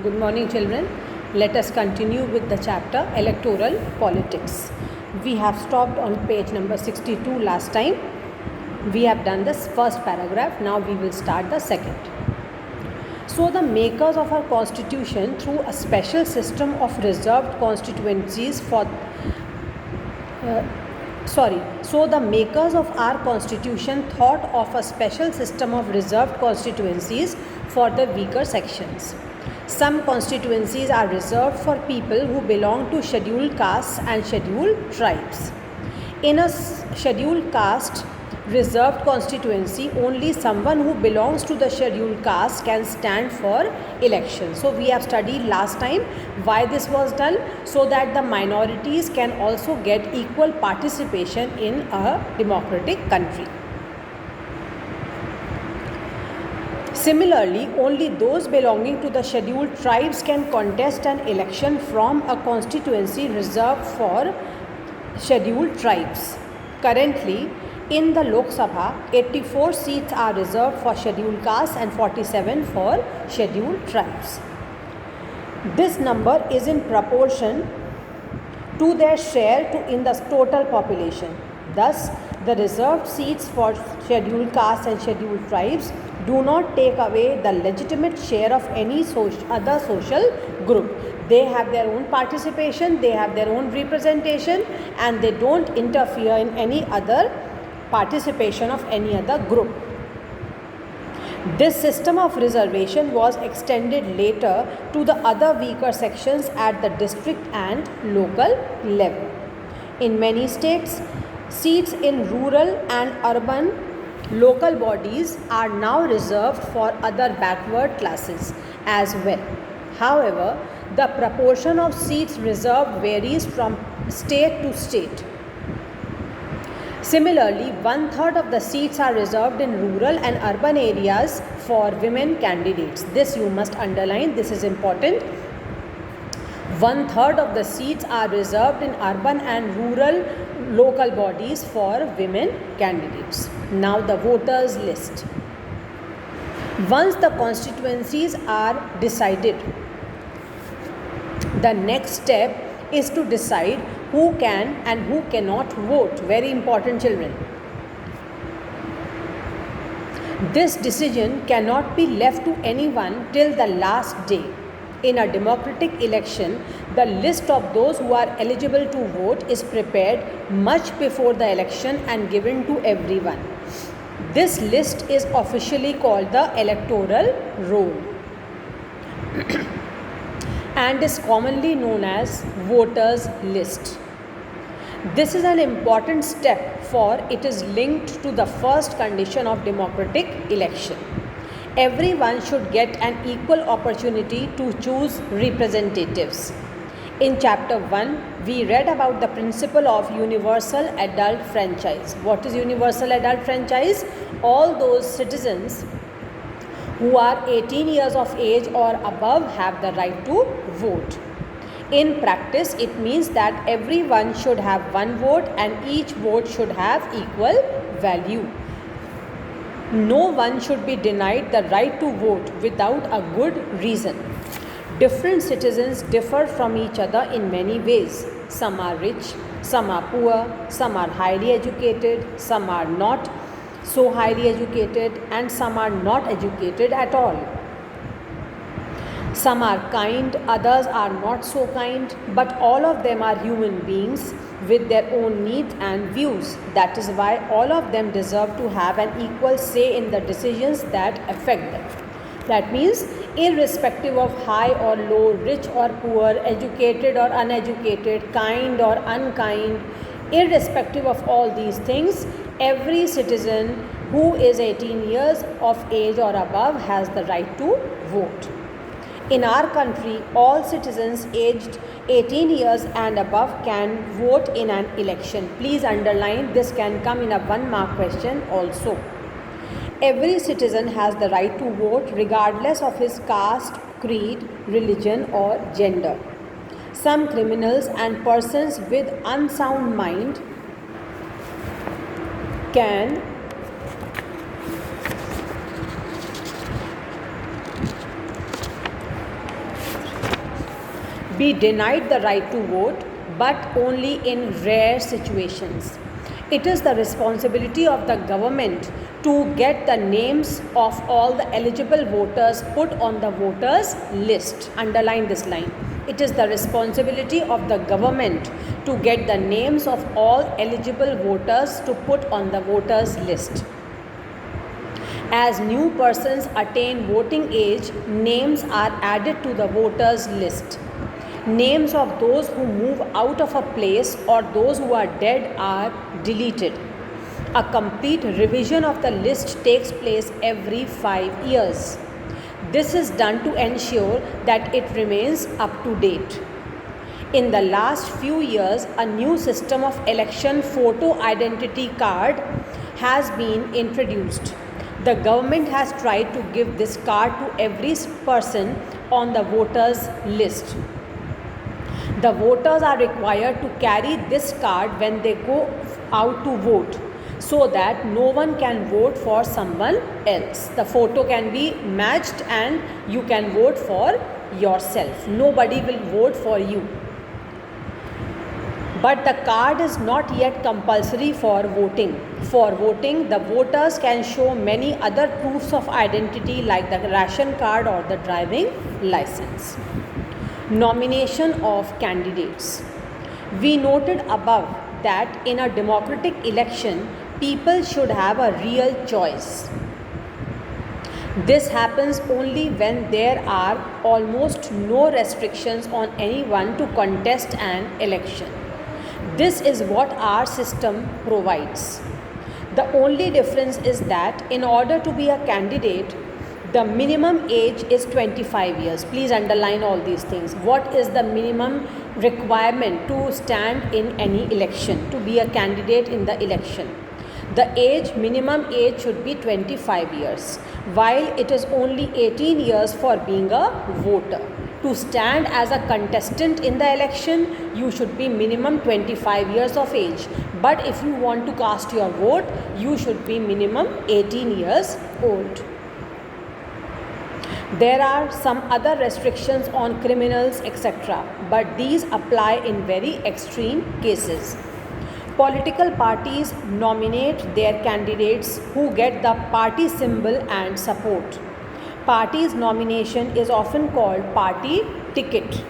Good morning, children. Let us continue with the chapter Electoral Politics. We have stopped on page number 62 last time. We have done this first paragraph. Now we will start the second. So, the makers of our constitution, through a special system of reserved constituencies So the makers of our constitution thought of a special system of reserved constituencies for the weaker sections. Some constituencies are reserved for people who belong to scheduled castes and scheduled tribes. In a scheduled caste reserved constituency, only someone who belongs to the scheduled caste can stand for election. So we have studied last time why this was done, so that the minorities can also get equal participation in a democratic country. Similarly, only those belonging to the scheduled tribes can contest an election from a constituency reserved for scheduled tribes. Currently, in the Lok Sabha, 84 seats are reserved for scheduled castes and 47 for scheduled tribes. This number is in proportion to their share in the total population. Thus, the reserved seats for scheduled castes and scheduled tribes do not take away the legitimate share of any other social group. They have their own participation, they have their own representation, and they don't interfere in any other participation of any other group. This system of reservation was extended later to the other weaker sections at the district and local level. In many states, seats in rural and urban local bodies are now reserved for other backward classes as well. However, the proportion of seats reserved varies from state to state. Similarly, 1/3 of the seats are reserved in rural and urban areas for women candidates. This you must underline, this is important. 1/3 of the seats are reserved in urban and rural local bodies for women candidates. Now the voters list. Once the constituencies are decided, the next step is to decide who can and who cannot vote. Very important, children. This decision cannot be left to anyone till the last day. In a democratic election, the list of those who are eligible to vote is prepared much before the election and given to everyone. This list is officially called the electoral roll and is commonly known as voters list. This is an important step, for it is linked to the first condition of democratic election. Everyone should get an equal opportunity to choose representatives. In chapter 1, we read about the principle of universal adult franchise. What is universal adult franchise? All those citizens who are 18 years of age or above have the right to vote. In practice, it means that everyone should have one vote and each vote should have equal value. No one should be denied the right to vote without a good reason. Different citizens differ from each other in many ways. Some are rich, some are poor, some are highly educated, some are not so highly educated, and some are not educated at all. Some are kind, others are not so kind, but all of them are human beings with their own needs and views. That is why all of them deserve to have an equal say in the decisions that affect them. That means, irrespective of high or low, rich or poor, educated or uneducated, kind or unkind, irrespective of all these things, every citizen who is 18 years of age or above has the right to vote. In our country, all citizens aged 18 years and above can vote in an election. Please underline, this can come in a 1-mark question also. Every citizen has the right to vote regardless of his caste, creed, religion or gender. Some criminals and persons with unsound mind can be denied the right to vote, but only in rare situations. It is the responsibility of the government to get the names of all the eligible voters put on the voters list. Underline this line. It is the responsibility of the government to get the names of all eligible voters to put on the voters list. As new persons attain voting age, names are added to the voters list. Names of those who move out of a place or those who are dead are deleted. A complete revision of the list takes place every 5 years. This is done to ensure that it remains up to date. In the last few years, a new system of election photo identity card has been introduced. The government has tried to give this card to every person on the voters list. The voters are required to carry this card when they go out to vote, so that no one can vote for someone else. The photo can be matched and you can vote for yourself. Nobody will vote for you. But the card is not yet compulsory for voting. For voting, the voters can show many other proofs of identity like the ration card or the driving license. Nomination of candidates. We noted above that in a democratic election, people should have a real choice. This happens only when there are almost no restrictions on anyone to contest an election. This is what our system provides. The only difference is that in order to be a candidate, the minimum age is 25 years. Please underline all these things. What is the minimum requirement to stand in any election, to be a candidate in the election? The minimum age should be 25 years, while it is only 18 years for being a voter. To stand as a contestant in the election, you should be minimum 25 years of age. But if you want to cast your vote, you should be minimum 18 years old. There are some other restrictions on criminals, etc., but these apply in very extreme cases. Political parties nominate their candidates who get the party symbol and support. Party's nomination is often called party ticket.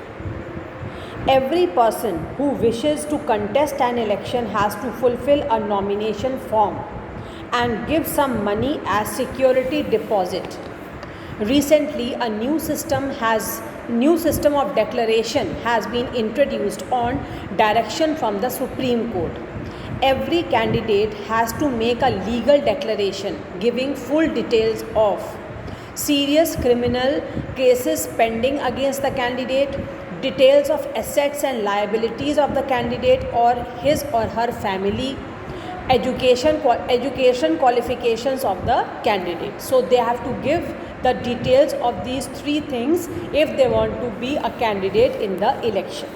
Every person who wishes to contest an election has to fulfill a nomination form and give some money as security deposit. Recently, a new system of declaration has been introduced on direction from the Supreme Court. Every candidate has to make a legal declaration giving full details of serious criminal cases pending against the candidate, details of assets and liabilities of the candidate or his or her family, education qualifications of the candidate. So they have to give the details of these three things if they want to be a candidate in the election.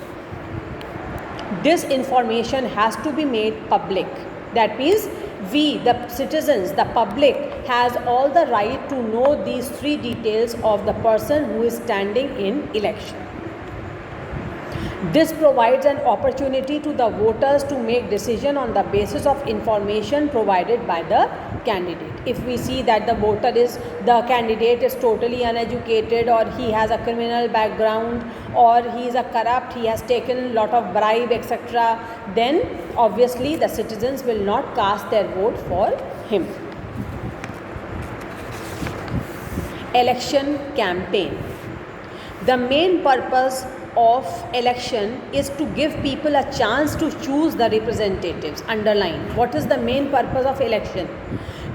This information has to be made public. That means we, the citizens, the public, has all the right to know these three details of the person who is standing in election. This provides an opportunity to the voters to make decision on the basis of information provided by the candidate. If we see that the candidate is totally uneducated, or he has a criminal background, or he is a corrupt, he has taken a lot of bribe, etc., then obviously the citizens will not cast their vote for him. Election campaign. The main purpose of election is to give people a chance to choose the representatives. Underline, what is the main purpose of election?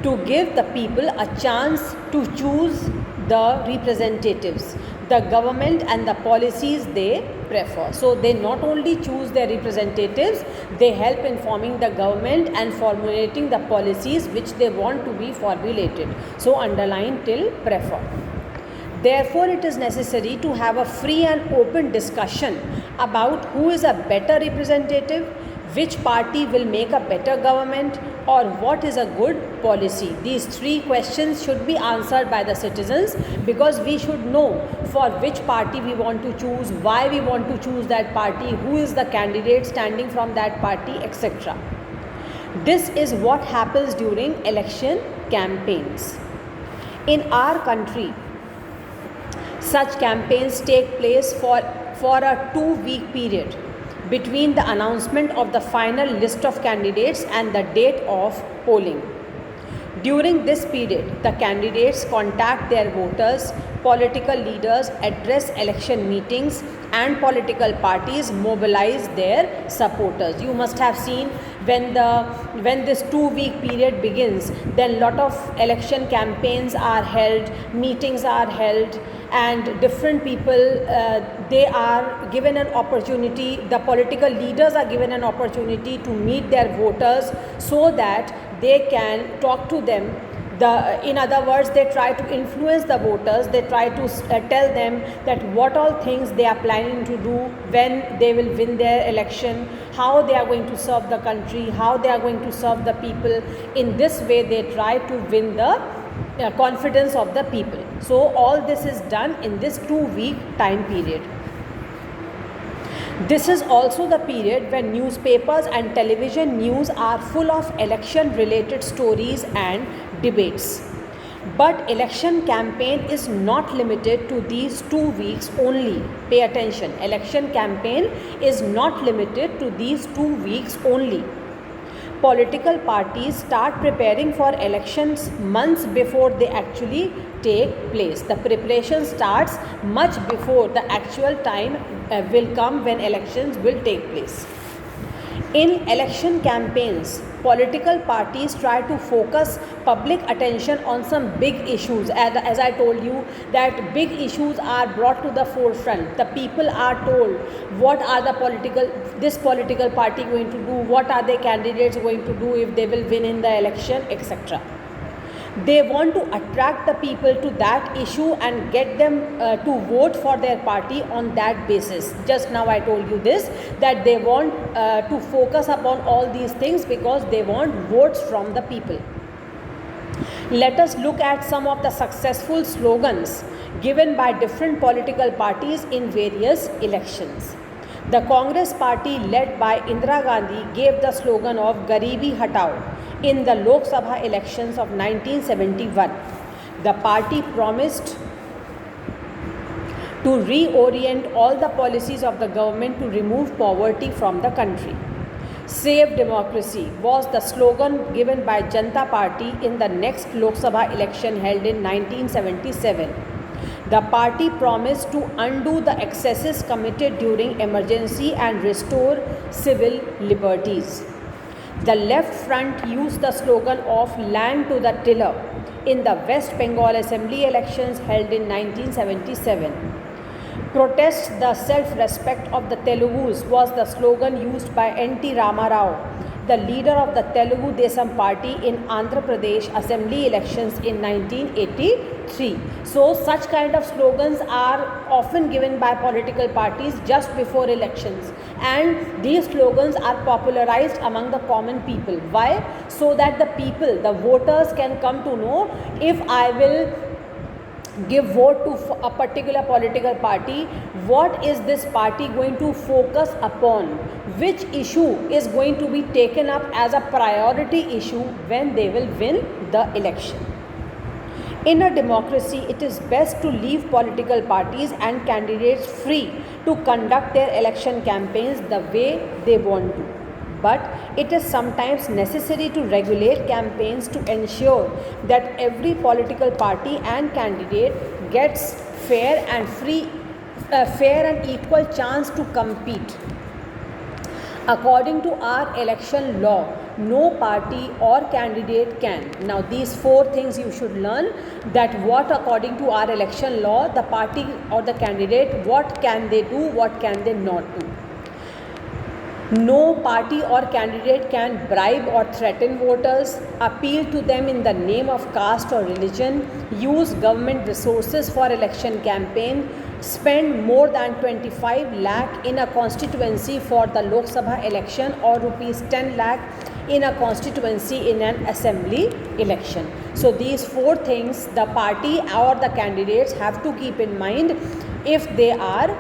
To give the people a chance to choose the representatives, the government and the policies they prefer. So they not only choose their representatives, they help in forming the government and formulating the policies which they want to be formulated. So underline till prefer. Therefore, it is necessary to have a free and open discussion about who is a better representative, which party will make a better government, or what is a good policy? These three questions should be answered by the citizens, because we should know for which party we want to choose, why we want to choose that party, who is the candidate standing from that party, etc. This is what happens during election campaigns. In our country, such campaigns take place for a 2-week period between the announcement of the final list of candidates and the date of polling. During this period, the candidates contact their voters, political leaders address election meetings, and political parties mobilize their supporters. You must have seen when this 2-week period begins, then lot of election campaigns are held, meetings are held, and different people, they are given an opportunity, the political leaders are given an opportunity to meet their voters so that they can talk to them. In other words, they try to influence the voters, they try to tell them that what all things they are planning to do when they will win their election, how they are going to serve the country, how they are going to serve the people. In this way, they try to win the confidence of the people. So all this is done in this 2-week time period. This is also the period when newspapers and television news are full of election related stories and debates. But election campaign is not limited to these 2 weeks only. Pay attention. Election campaign is not limited to these 2 weeks only. Political parties start preparing for elections months before they actually take place. The preparation starts much before the actual time will come when elections will take place. In election campaigns, political parties try to focus public attention on some big issues. As I told you, that big issues are brought to the forefront. The people are told what are this political party going to do, what are their candidates going to do if they will win in the election, etc. They want to attract the people to that issue and get them to vote for their party on that basis. Just now I told you this, that they want to focus upon all these things because they want votes from the people. Let us look at some of the successful slogans given by different political parties in various elections. The Congress party led by Indira Gandhi gave the slogan of Garibi Hatao in the Lok Sabha elections of 1971. The party promised to reorient all the policies of the government to remove poverty from the country. Save Democracy was the slogan given by Janata Party in the next Lok Sabha election held in 1977. The party promised to undo the excesses committed during emergency and restore civil liberties. The left front used the slogan of land to the tiller in the West Bengal Assembly elections held in 1977. Protest the self-respect of the Telugus was the slogan used by N.T. Rama Rao, the leader of the Telugu Desam party in Andhra Pradesh Assembly elections in 1983. So such kind of slogans are often given by political parties just before elections, and these slogans are popularized among the common people. Why? So that the people, the voters, can come to know, if I will give vote to a particular political party, what is this party going to focus upon, which issue is going to be taken up as a priority issue when they will win the election. In a democracy, it is best to leave political parties and candidates free to conduct their election campaigns the way they want to. But it is sometimes necessary to regulate campaigns to ensure that every political party and candidate gets fair and equal chance to compete. According to our election law, no party or candidate can. Now these 4 things you should learn, that what according to our election law, the party or the candidate, what can they do, what can they not do. No party or candidate can bribe or threaten voters, appeal to them in the name of caste or religion, use government resources for election campaign, spend more than 25 lakh in a constituency for the Lok Sabha election or rupees 10 lakh in a constituency in an assembly election. So these four things the party or the candidates have to keep in mind if they are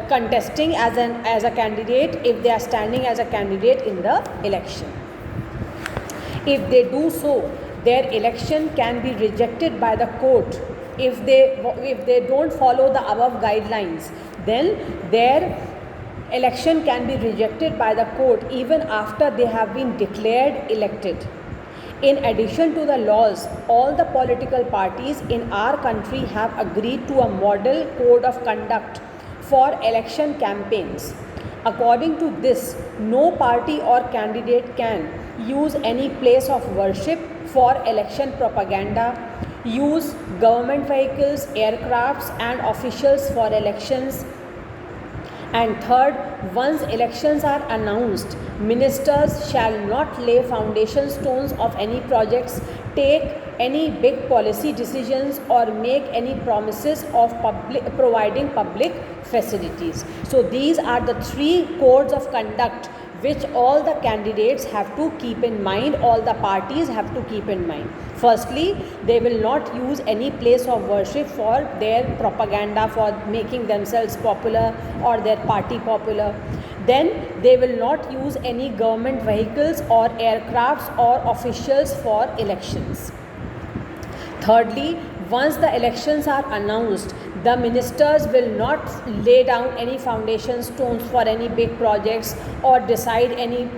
contesting as a candidate, if they are standing as a candidate in the election. If they do so, their election can be rejected by the court. If they don't follow the above guidelines, then their election can be rejected by the court even after they have been declared elected. In addition to the laws, all the political parties in our country have agreed to a model code of conduct for election campaigns. According to this, no party or candidate can use any place of worship for election propaganda, use government vehicles, aircrafts and officials for elections. And third, once elections are announced, ministers shall not lay foundation stones of any projects, take any big policy decisions or make any promises of providing public facilities. So these are the three codes of conduct which all the candidates have to keep in mind, all the parties have to keep in mind. Firstly, they will not use any place of worship for their propaganda, for making themselves popular or their party popular. Then they will not use any government vehicles or aircrafts or officials for elections. Thirdly, once the elections are announced, the ministers will not lay down any foundation stones for any big projects or decide any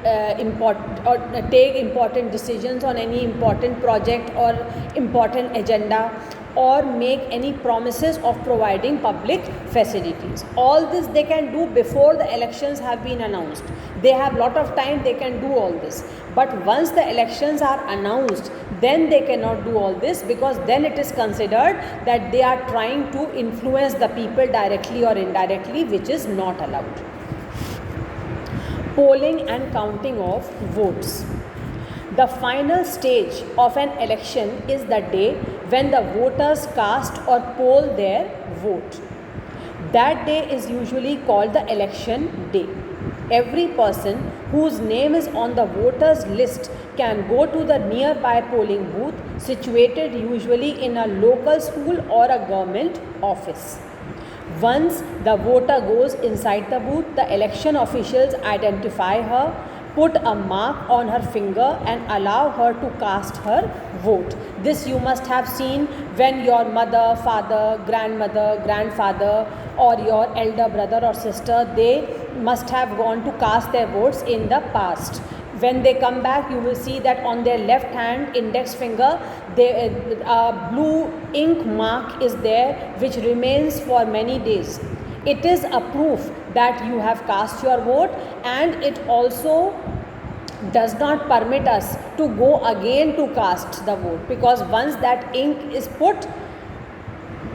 take important decisions on any important project or important agenda or make any promises of providing public facilities. All this they can do before the elections have been announced. They have lot of time, they can do all this. But once the elections are announced, then they cannot do all this, because then it is considered that they are trying to influence the people directly or indirectly, which is not allowed. Polling and counting of votes. The final stage of an election is the day when the voters cast or poll their vote. That day is usually called the election day. Every person whose name is on the voters list can go to the nearby polling booth, situated usually in a local school or a government office. Once the voter goes inside the booth, the election officials identify her, put a mark on her finger and allow her to cast her vote. This you must have seen when your mother, father, grandmother, grandfather or your elder brother or sister, they must have gone to cast their votes in the past. When they come back, you will see that on their left hand index finger, a blue ink mark is there which remains for many days. It is a proof that you have cast your vote, and it also does not permit us to go again to cast the vote, because once that ink is put,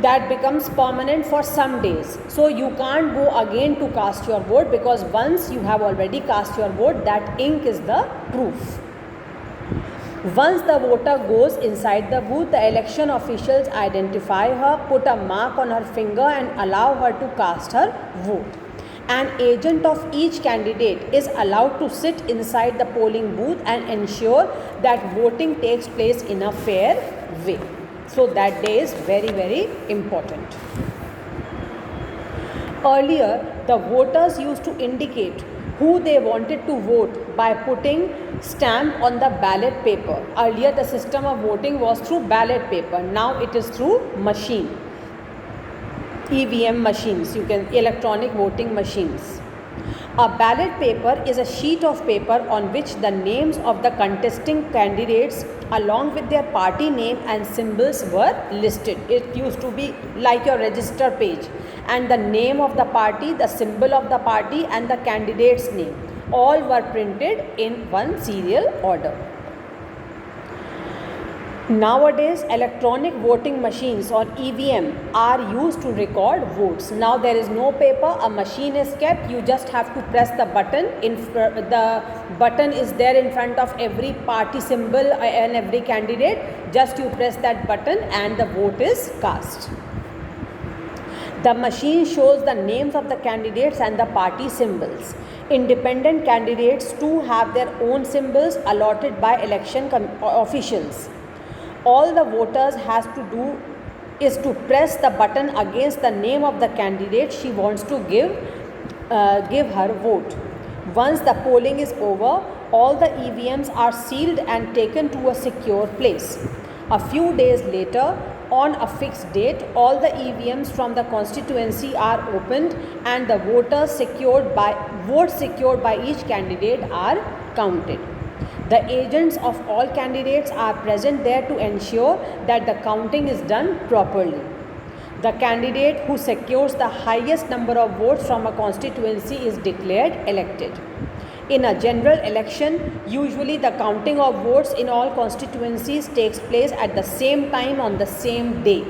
that becomes permanent for some days. So you can't go again to cast your vote, because once you have already cast your vote, that ink is the proof. Once the voter goes inside the booth, the election officials identify her, put a mark on her finger and allow her to cast her vote. An agent of each candidate is allowed to sit inside the polling booth and ensure that voting takes place in a fair way. So that day is very, very important. Earlier, the voters used to indicate who they wanted to vote by putting stamp on the ballot paper. Earlier, the system of voting was through ballot paper. Now it is through machine. EVM machines, electronic voting machines. A ballot paper is a sheet of paper on which the names of the contesting candidates along with their party name and symbols were listed. It used to be like your register page, and the name of the party, the symbol of the party and the candidate's name all were printed in one serial order. Nowadays, electronic voting machines or EVM are used to record votes. Now there is no paper, a machine is kept, you just have to press the button. The button is there in front of every party symbol and every candidate. Just you press that button and the vote is cast. The machine shows the names of the candidates and the party symbols. Independent candidates too have their own symbols allotted by election officials. All the voters has to do is to press the button against the name of the candidate she wants to give her vote. Once the polling is over, all the EVMs are sealed and taken to a secure place. A few days later, on a fixed date, all the EVMs from the constituency are opened and the votes secured by each candidate are counted. The agents of all candidates are present there to ensure that the counting is done properly. The candidate who secures the highest number of votes from a constituency is declared elected. In a general election, usually the counting of votes in all constituencies takes place at the same time on the same day.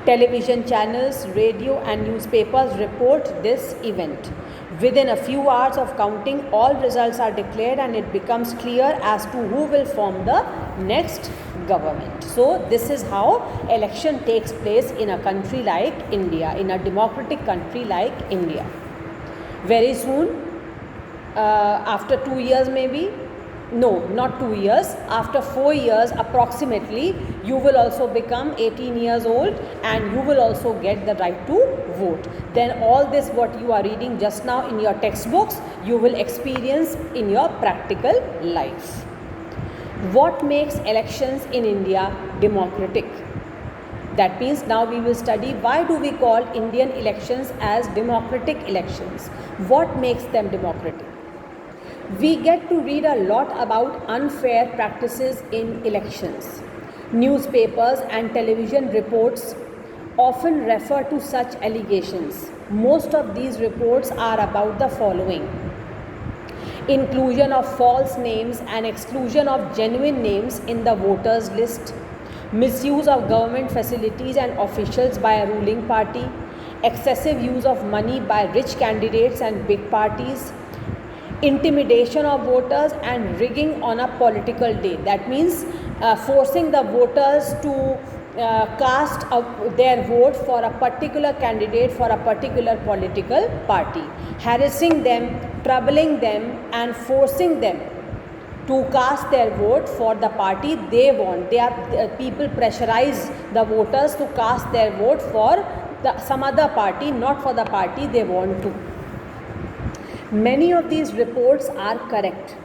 Television channels, radio and newspapers report this event. Within a few hours of counting, all results are declared and it becomes clear as to who will form the next government. So this is how election takes place in a country like India, in a democratic country like India. Very soon, after 2 years maybe, no, not 2 years, after 4 years approximately, you will also become 18 years old and you will also get the right to vote. Then all this what you are reading just now in your textbooks, you will experience in your practical life. What makes elections in India democratic? That means now we will study why do we call Indian elections as democratic elections? What makes them democratic? We get to read a lot about unfair practices in elections. Newspapers and television reports often refer to such allegations. Most of these reports are about the following: inclusion of false names and exclusion of genuine names in the voters list, misuse of government facilities and officials by a ruling party, excessive use of money by rich candidates and big parties, intimidation of voters and rigging on a political day. That means forcing the voters to cast their vote for a particular candidate for a particular political party, harassing them, troubling them and forcing them to cast their vote for the party they want. People pressurize the voters to cast their vote for some other party, not for the party they want to. Many of these reports are correct.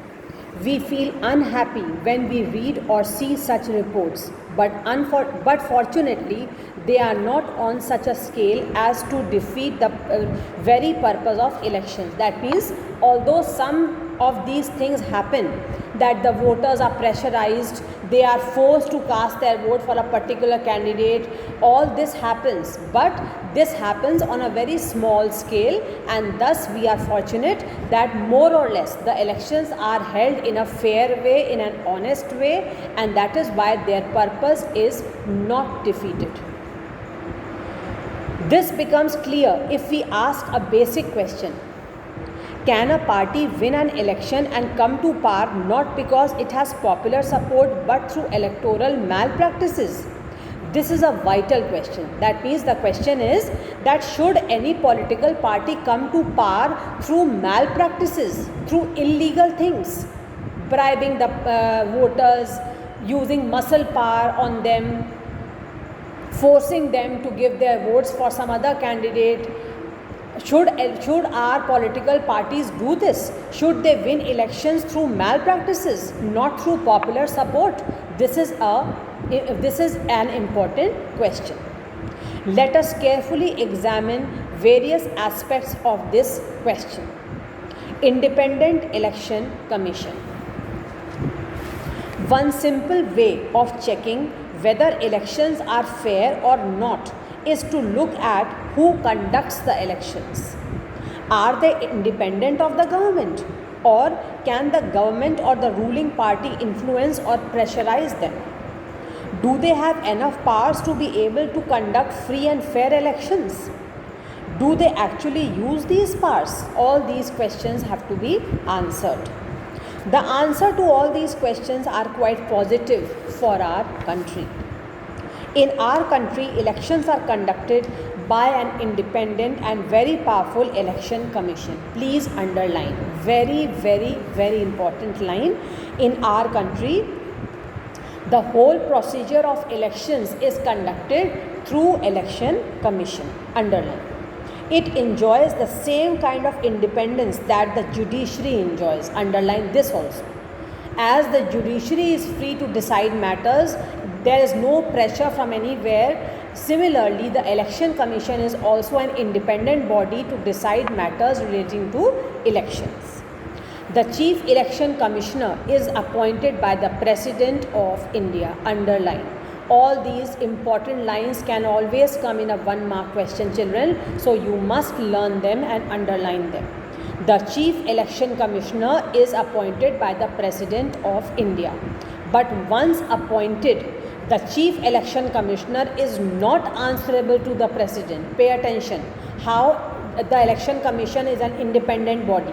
We feel unhappy when we read or see such reports, but fortunately, they are not on such a scale as to defeat the very purpose of elections. That means, although some of these things happen, that the voters are pressurized, they are forced to cast their vote for a particular candidate, all this happens, but this happens on a very small scale, and thus we are fortunate that more or less the elections are held in a fair way, in an honest way, and that is why their purpose is not defeated. This becomes clear if we ask a basic question: can a party win an election and come to power not because it has popular support but through electoral malpractices? This is a vital question. That means the question is that should any political party come to power through malpractices, through illegal things, bribing the voters, using muscle power on them, forcing them to give their votes for some other candidate? Should our political parties do this? Should they win elections through malpractices, not through popular support? This is an important question. Let us carefully examine various aspects of this question. Independent Election Commission. One simple way of checking whether elections are fair or not is to look at who conducts the elections. Are they independent of the government, or can the government or the ruling party influence or pressurize them? Do they have enough powers to be able to conduct free and fair elections? Do they actually use these powers? All these questions have to be answered. The answer to all these questions are quite positive for our country. In our country, elections are conducted by an independent and very powerful election commission. Please underline, very, very, very important line. In our country, the whole procedure of elections is conducted through election commission. Underline. It enjoys the same kind of independence that the judiciary enjoys. Underline this also. As the judiciary is free to decide matters, there is no pressure from anywhere. Similarly, the election commission is also an independent body to decide matters relating to elections. The chief election commissioner is appointed by the President of India. Underline. All these important lines can always come in a 1-mark question, children. So you must learn them and underline them. The chief election commissioner is appointed by the President of India. But once appointed, the chief election commissioner is not answerable to the President. Pay attention how the election commission is an independent body.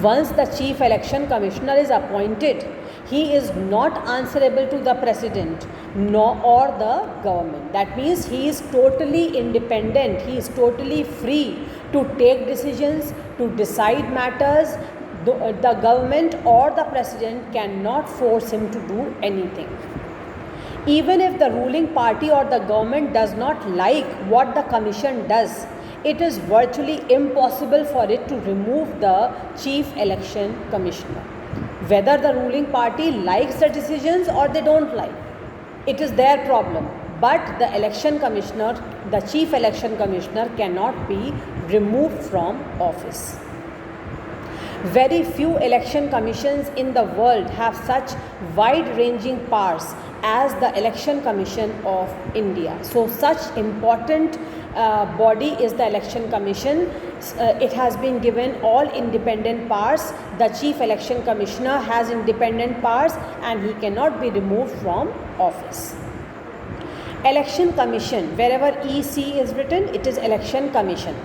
Once the chief election commissioner is appointed, he is not answerable to the President nor or the government. That means he is totally independent. He is totally free to take decisions, to decide matters. The government or the President cannot force him to do anything. Even if the ruling party or the government does not like what the commission does, it is virtually impossible for it to remove the chief election commissioner. Whether the ruling party likes the decisions or they don't like, it is their problem. But the election commissioner, the chief election commissioner, cannot be removed from office. Very few election commissions in the world have such wide-ranging powers as the Election Commission of India. So such important body is the Election Commission. It has been given all independent powers. The Chief Election Commissioner has independent powers and he cannot be removed from office. Election Commission, wherever EC is written, it is Election Commission.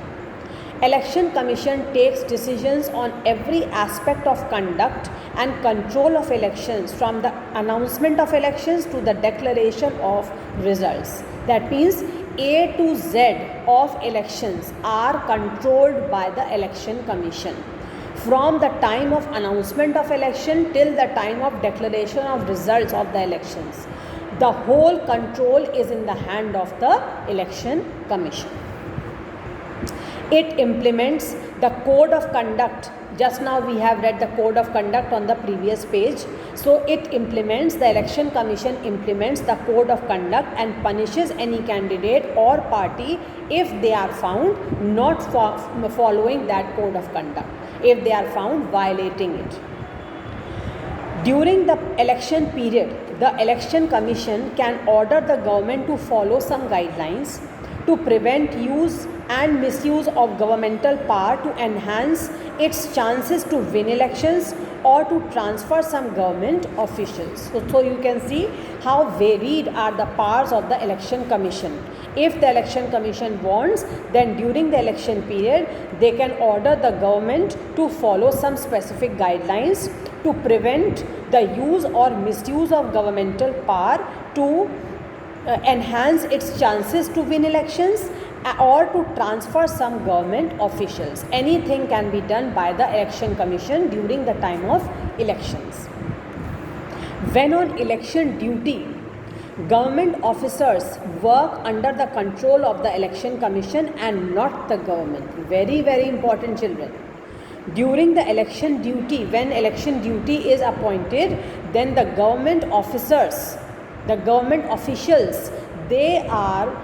Election Commission takes decisions on every aspect of conduct and control of elections, from the announcement of elections to the declaration of results. That means A to Z of elections are controlled by the Election Commission. From the time of announcement of election till the time of declaration of results of the elections, the whole control is in the hand of the Election Commission. It implements the code of conduct. Just now we have read the code of conduct on the previous page. So it implements, the election commission implements the code of conduct and punishes any candidate or party if they are found not following that code of conduct, if they are found violating it. During the election period, the election commission can order the government to follow some guidelines to prevent use and misuse of governmental power to enhance its chances to win elections or to transfer some government officials. So you can see how varied are the powers of the election commission. If the election commission wants, then during the election period, they can order the government to follow some specific guidelines to prevent the use or misuse of governmental power to enhance its chances to win elections or to transfer some government officials. Anything can be done by the election commission during the time of elections. When on election duty, government officers work under the control of the election commission and not the government. Very, very important, children. During the election duty, when election duty is appointed, then the government officers, the government officials, they are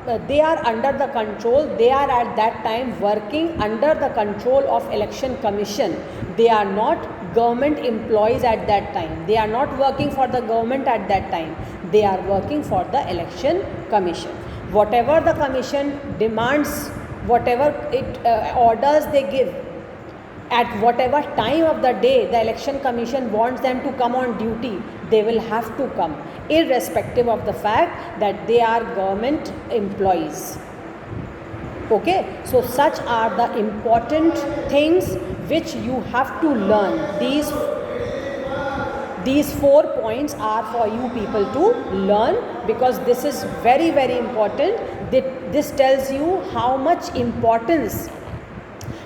under the control, they are at that time working under the control of election commission. They are not government employees at that time. They are not working for the government at that time. They are working for the election commission. Whatever the commission demands, whatever it orders they give, at whatever time of the day the election commission wants them to come on duty, they will have to come, irrespective of the fact that they are government employees. Okay, so such are the important things which you have to learn. These 4 points are for you people to learn, because this is very, very important. This tells you how much importance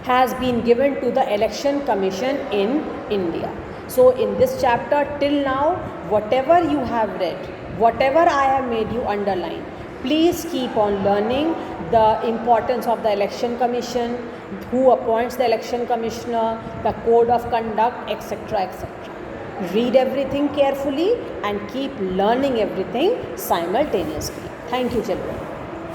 has been given to the election commission in India. So in this chapter till now, whatever you have read, whatever I have made you underline, please keep on learning the importance of the election commission, who appoints the election commissioner, the code of conduct, etc., etc. Read everything carefully and keep learning everything simultaneously. Thank you, children.